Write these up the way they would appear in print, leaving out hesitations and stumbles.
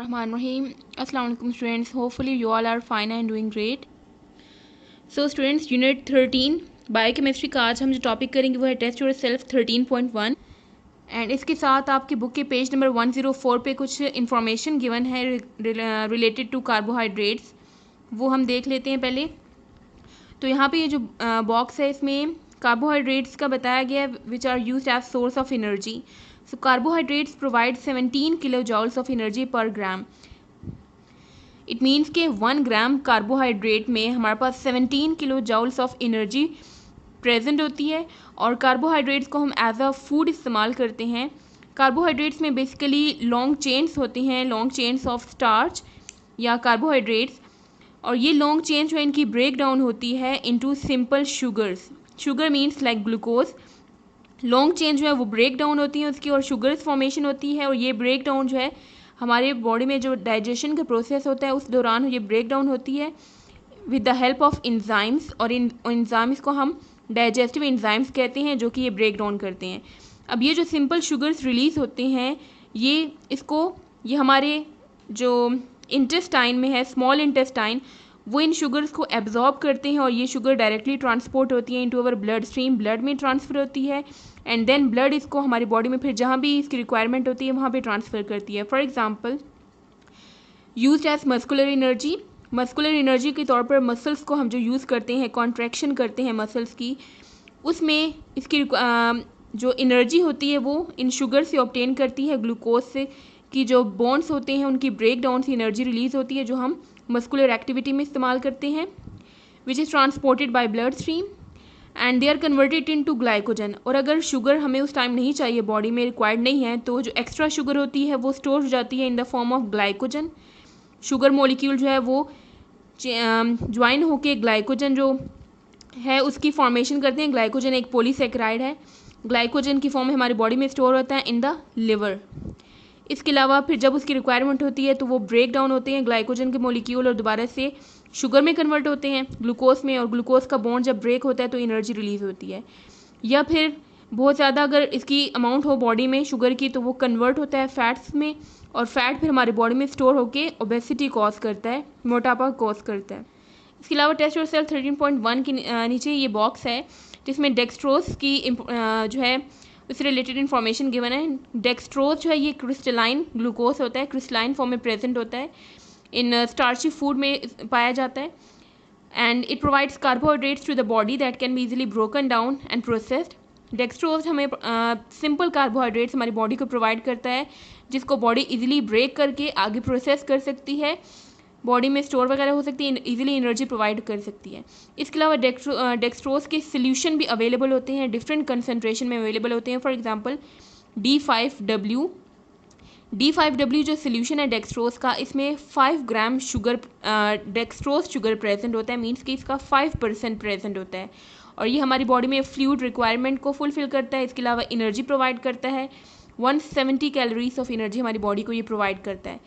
Bismillahirrahmanirrahim. Assalamu alaikum students. Hopefully you all are fine and doing great. So students, unit 13 biochemistry का आज हम जो topic करेंगे वो है टेस्ट योर सेल्फ 13.1 एंड इसके साथ आपकी बुक के पेज नंबर 104 पे कुछ इन्फॉर्मेशन गिवन है रिलेटेड टू कार्बोहाइड्रेट्स, वो हम देख लेते हैं पहले। तो यहाँ पे ये जो बॉक्स है इसमें कार्बोहाइड्रेट्स का बताया गया है which are used as source of energy. So carbohydrates provide 17 kilojoules of energy per gram. It means कि 1 ग्राम कार्बोहाइड्रेट में हमारे पास 17 kilojoules of energy प्रेजेंट होती है और कार्बोहाइड्रेट्स को हम एज अ फूड इस्तेमाल करते हैं। कार्बोहाइड्रेट्स में बेसिकली लॉन्ग चेन्स होती हैं, लॉन्ग चेन्स ऑफ स्टार्च या कार्बोहाइड्रेट्स, और ये लॉन्ग चेन जो है इनकी ब्रेक डाउन होती है into simple sugars. Sugar means like glucose. Long chain जो है वो ब्रेक डाउन होती है उसकी और शुगर्स फॉर्मेशन होती है, और ये ब्रेक डाउन जो है हमारे बॉडी में जो डाइजेशन का प्रोसेस होता है उस दौरान ये ब्रेक डाउन होती है with the help of enzymes, और इन इंजाइम्स को हम डाइजेस्टिव इंजाइम्स कहते हैं जो कि ये ब्रेक डाउन करते हैं। अब ये जो सिंपल शुगर्स रिलीज़ होते हैं ये हमारे जो इंटेस्टाइन में है, स्मॉल इंटेस्टाइन, वो इन शुगर्स को एब्जॉर्ब करते हैं और ये शुगर डायरेक्टली ट्रांसपोर्ट होती है इनटू अवर ब्लड स्ट्रीम, ब्लड में ट्रांसफ़र होती है एंड देन ब्लड इसको हमारी बॉडी में फिर जहाँ भी इसकी रिक्वायरमेंट होती है वहाँ पे ट्रांसफ़र करती है। For example used as muscular energy. Muscular energy के तौर पर मसल्स को हम जो यूज़ करते हैं, कॉन्ट्रैक्शन करते हैं मसल्स की, उसमें इसकी जो एनर्जी होती है वो इन शुगर से ऑब्टेन करती है, ग्लूकोज से की जो बॉन्ड्स होते हैं उनकी ब्रेक डाउन से एनर्जी रिलीज़ होती है जो हम मस्कुलर एक्टिविटी में इस्तेमाल करते हैं, which is transported by blood stream and they are converted in to glycogen. और अगर शुगर हमें उस टाइम नहीं चाहिए, बॉडी में रिक्वायर्ड नहीं है, तो जो एक्स्ट्रा शुगर होती है वो स्टोर हो जाती है in the form of glycogen. Sugar molecule जो है वो ज्वाइन होके ग्लाइकोजन जो है उसकी फॉर्मेशन करते हैं। ग्लाइकोजन एक पॉलीसेकेराइड है, ग्लाइकोजन की फॉर्म में हमारी बॉडी में स्टोर होता है इन द लिवर। इसके अलावा फिर जब उसकी रिक्वायरमेंट होती है तो वो ब्रेक डाउन होते हैं ग्लाइकोजन के मॉलिक्यूल और दोबारा से शुगर में कन्वर्ट होते हैं, ग्लूकोज में, और ग्लूकोज का बॉन्ड जब ब्रेक होता है तो एनर्जी रिलीज़ होती है। या फिर बहुत ज़्यादा अगर इसकी अमाउंट हो बॉडी में शुगर की तो वो कन्वर्ट होता है फैट्स में, और फैट फिर हमारी बॉडी में स्टोर होकर ओबेसिटी कॉज करता है, मोटापा कॉज करता है। इसके अलावा टेस्ट योर सेल्फ 13.1 के नीचे ये बॉक्स है जिसमें डेक्सट्रोज की जो है उससे रिलेटेड इन्फॉर्मेशन गिवन है। डेक्सट्रोज जो है ये क्रिस्टलाइन ग्लूकोज होता है, क्रिस्टलाइन फॉर्म में प्रेजेंट होता है, इन स्टार्ची फूड में पाया जाता है and it provides carbohydrates to the body that can be easily broken down and processed. Dextrose हमें सिंपल कार्बोहाइड्रेट्स हमारी बॉडी को प्रोवाइड करता है जिसको बॉडी इजीली ब्रेक करके आगे प्रोसेस कर सकती है, बॉडी में स्टोर वगैरह हो सकती है, इजीली एनर्जी प्रोवाइड कर सकती है। इसके अलावा डेक्सट्रोज के सोल्यूशन भी अवेलेबल होते हैं, डिफरेंट कंसनट्रेशन में अवेलेबल होते हैं। फॉर एग्जांपल D5W जो सोल्यूशन है डेक्सट्रोज का, इसमें 5 gram sugar dextrose sugar present होता है, मीन्स कि इसका 5% प्रेजेंट होता है, और ये हमारी बॉडी में फ्लूइड रिक्वायरमेंट को फुलफिल करता है। इसके अलावा एनर्जी प्रोवाइड करता है, 170 कैलोरीज ऑफ एनर्जी हमारी बॉडी को ये प्रोवाइड करता है।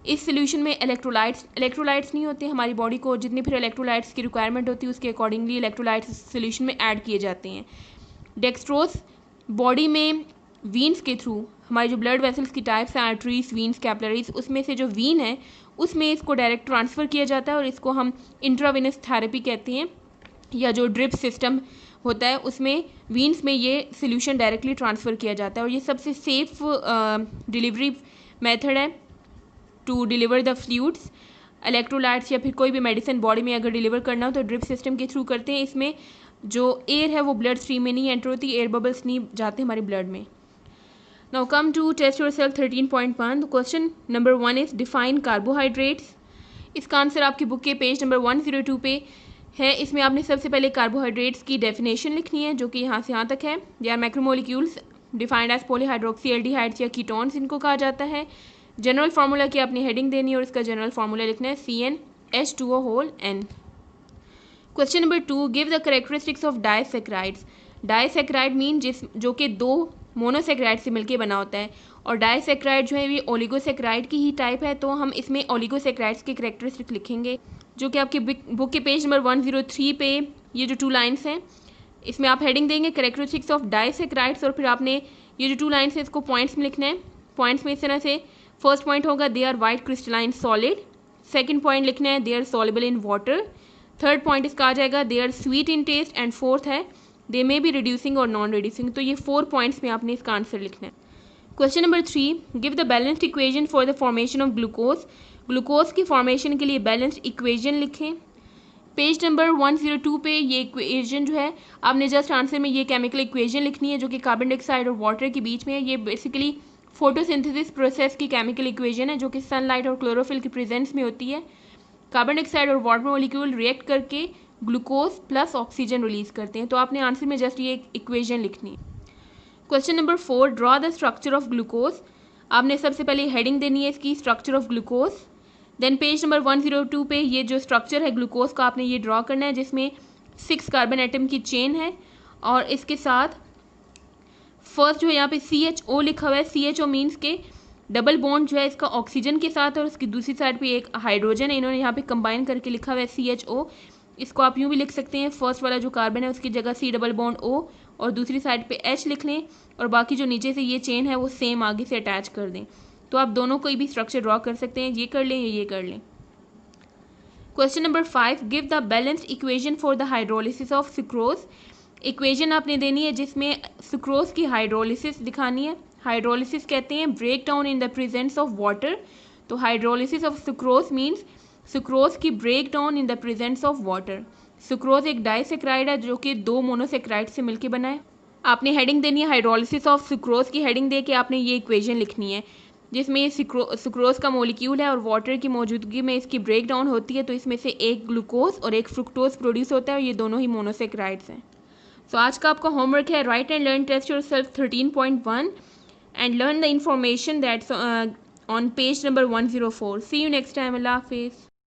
इस सोल्यूशन में इलेक्ट्रोलाइट्स नहीं होते, हमारी बॉडी को जितनी फिर इलेक्ट्रोलाइट्स की रिक्वायरमेंट होती है उसके अकॉर्डिंगली इलेक्ट्रोलाइट्स सोल्यूशन में ऐड किए जाते हैं। डेक्सट्रोज बॉडी में वीन्स के थ्रू, हमारे जो ब्लड वेसल्स की टाइप्स हैं आर्टरीज, वीन्स, कैपिलरीज, उसमें से जो वीन है उसमें इसको डायरेक्ट ट्रांसफ़र किया जाता है और इसको हम इंट्रावेनस थेरेपी कहते हैं, या जो ड्रिप सिस्टम होता है उसमें वीन्स में ये सोल्यूशन डायरेक्टली ट्रांसफ़र किया जाता है, और ये सबसे सेफ डिलीवरी मेथड है to deliver the fluids. Electrolytes या फिर कोई भी मेडिसिन बॉडी में अगर डिलीवर करना हो तो ड्रिप सिस्टम के थ्रू करते हैं। इसमें जो एयर है वो ब्लड स्ट्रीम में नहीं एंटर होती, एयर बबल्स नहीं जाते हमारे ब्लड में। Now come to test yourself 13.1। Question number 1 is define carbohydrates. इसका आंसर आपकी बुक के पेज नंबर 102 पे है। इसमें आपने सबसे पहले कार्बोहाइड्रेट्स की डेफिनेशन लिखनी है जो कि यहाँ से यहाँ तक है। They are macromolecules defined as polyhydroxy aldehydes या कीटोन्स इनको कहा जाता है। जनरल फार्मूला की आपने हेडिंग देनी है और इसका जनरल फार्मूला लिखना है CnH2O(N). Question number 2, give the characteristics of disaccharides. Disaccharide mean जो कि 2 मोनोसेकेराइड से मिलकर बना होता है, और डाइसैकेराइड जो है ये ओलिगोसेकेराइड की ही टाइप है, तो हम इसमें ओलिगोसेकेराइड्स के कैरेक्टरिस्टिक लिखेंगे जो कि आपके बुक के पेज नंबर 103 पे ये जो 2 लाइन्स हैं इसमें आप हेडिंग देंगे कैरेक्टरिस्टिक्स ऑफ डाइसैकेराइड्स, और फिर आपने ये जो 2 लाइन्स हैं इसको पॉइंट्स में लिखना है। पॉइंट्स में इस तरह से फर्स्ट पॉइंट होगा they are white crystalline solid. Second point लिखना है they are soluble in water. Third point इसका आ जाएगा they are sweet in taste. And fourth है दे मे बी रिड्यूसिंग और नॉन रिड्यूसिंग। तो ये 4 पॉइंट्स में आपने इसका आंसर लिखना है। Question number 3, give the balanced equation for the formation of glucose. Glucose की फॉर्मेशन के लिए बैलेंस्ड इक्वेशन लिखें। पेज नंबर 102 पे ये इक्वेशन जो है आपने जस्ट आंसर में ये केमिकल इक्वेशन लिखनी है जो कि कार्बन डाइऑक्साइड और वाटर के बीच में है। ये बेसिकली फोटोसिंथेसिस प्रोसेस की केमिकल इक्वेशन है जो कि सनलाइट और क्लोरोफिल की प्रेजेंस में होती है। कार्बन डाइऑक्साइड और वाटर मॉलिक्यूल रिएक्ट करके ग्लूकोज प्लस ऑक्सीजन रिलीज करते हैं। तो आपने आंसर में जस्ट ये इक्वेशन लिखनी है। Question number 4, draw the structure of glucose. आपने सबसे पहले हेडिंग देनी है इसकी structure of glucose. Then page number 102 पे ये जो स्ट्रक्चर है ग्लूकोज का आपने ये ड्रॉ करना है जिसमें 6 कार्बन एटम की चेन है और इसके साथ फर्स्ट जो है यहाँ पे CHO लिखा हुआ है। CHO मीन्स के डबल बॉन्ड जो है इसका ऑक्सीजन के साथ और उसकी दूसरी साइड पे एक हाइड्रोजन है, इन्होंने यहाँ पे कंबाइन करके लिखा हुआ है CHO। इसको आप यूँ भी लिख सकते हैं, फर्स्ट वाला जो कार्बन है उसकी जगह C डबल बॉन्ड O और दूसरी साइड पे H लिख लें और बाकी जो नीचे से ये चेन है वो सेम आगे से अटैच कर दें। तो आप दोनों कोई भी स्ट्रक्चर ड्रॉ कर सकते हैं, ये कर लें या ये कर लें। Question number 5, give the balanced equation for the hydrolysis of sucrose. Equation आपने देनी है जिसमें सुक्रोज की हाइड्रोलिसिस दिखानी है। हाइड्रोलिसिस कहते हैं break down in the presence of water. तो hydrolysis of sucrose means sucrose की break down in the presence of water. Sucrose एक डाइसेक्राइड है जो कि 2 मोनोसेक्राइड से मिलकर बना है। आपने हेडिंग देनी है हाइड्रोलिसिस ऑफ सुक्रोज की हेडिंग दे के आपने ये इक्वेशन लिखनी है जिसमें सुक्रोज का मॉलिक्यूल है और वाटर की मौजूदगी में इसकी ब्रेक डाउन होती है। तो इसमें से एक ग्लूकोज और एक फ्रुक्टोज प्रोड्यूस होता है और ये दोनों ही मोनोसेक्राइड्स हैं। सो आज का आपका होमवर्क है write and learn test yourself 13.1 and learn the information that's on page number 104। See you next time. अल्लाह हाफिज़।